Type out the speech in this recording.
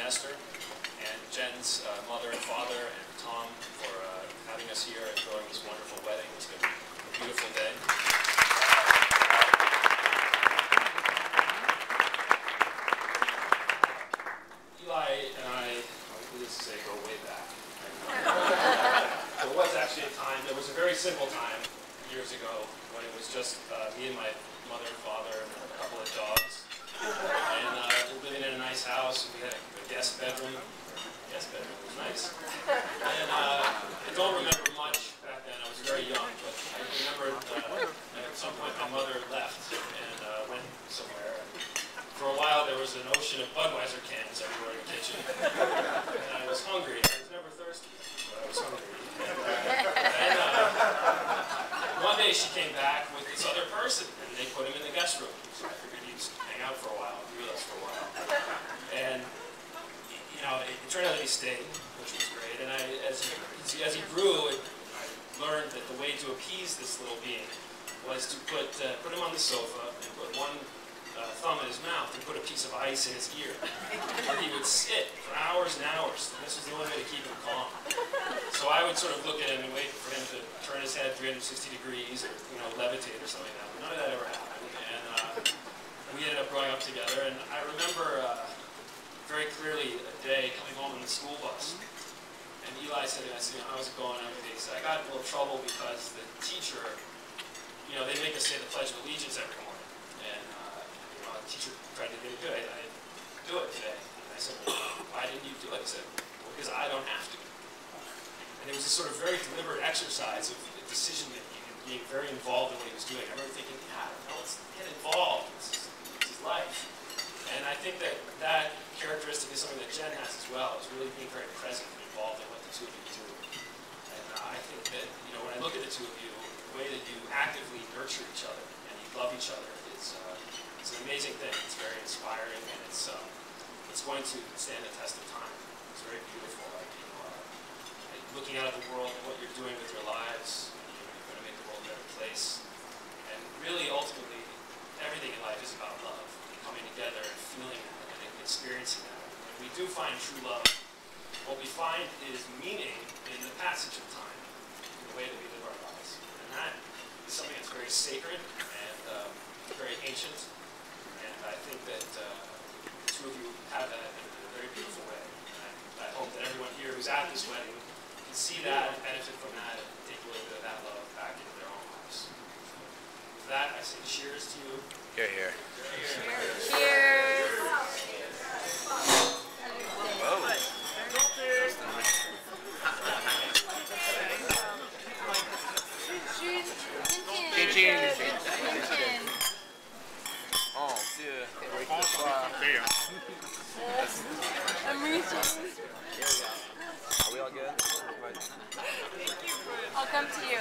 Esther, and Jen's mother and father, and Tom for having us here and throwing this wonderful wedding. It's been a beautiful day. Eli and I, this is a go way back. There was actually a time, there was a very simple time years ago when it was just me and my mother and father and a couple of dogs. And we were living in a nice house. We had a guest bedroom. Guest bedroom was nice. And I don't remember much back then. I was very young, but I remember at some point my mother left and went somewhere. And for a while there was an ocean of Budweiser cans everywhere in the kitchen. And I was hungry. I was never thirsty, but I was hungry. And one day she came back with this other person, and they put him in the guest room. So I figured he'd hang out for a while, be with us for a while. And you know, it turned out that he stayed, which was great. And as he grew, I learned that the way to appease this little being was to put him on the sofa and put one thumb in his mouth and put a piece of ice in his ear. And he would sit for hours and hours. And this was the only way to keep him calm. So I would sort of look at him and wait for him to turn his head 360 degrees or, you know, levitate or something like that. But none of that ever happened. And we ended up growing up together. And I remember very clearly a day coming home on the school bus. And Eli said to me, I said, how's it going? He said, I got in a little trouble because the teacher, you know, they make us say the Pledge of Allegiance every morning. And the teacher tried to get it good. I didn't do it today. And I said, well, why didn't you do it? He said, well, because I don't have to. And it was a sort of very deliberate exercise of decision making and being very involved in what he was doing. I remember thinking, yeah, let's get involved. This is life. And I think that that characteristic is something that Jen has as well, is really being very present and involved in what the two of you do. And I think that, you know, when I look at the two of you, the way that you actively nurture each other and you love each other is it's an amazing thing. It's very inspiring, and it's going to stand the test of time. It's very beautiful. Looking out at the world and what you're doing with your lives, you're going to make the world a better place. And really, ultimately, everything in life is about love, coming together and feeling that and experiencing that. And we do find true love. What we find is meaning in the passage of time, in the way that we live our lives. And that is something that's very sacred and very ancient. And I think that the two of you have that in a very beautiful way. And I hope that everyone here who's at this wedding can see that and benefit from that and take a little bit of that love back into their own lives. So with that, I say cheers to you. Hear, hear. Cheers. Cheers. Whoa. Chin chin. Oh, dear. I'm reaching. Are we all good? I'll come to you.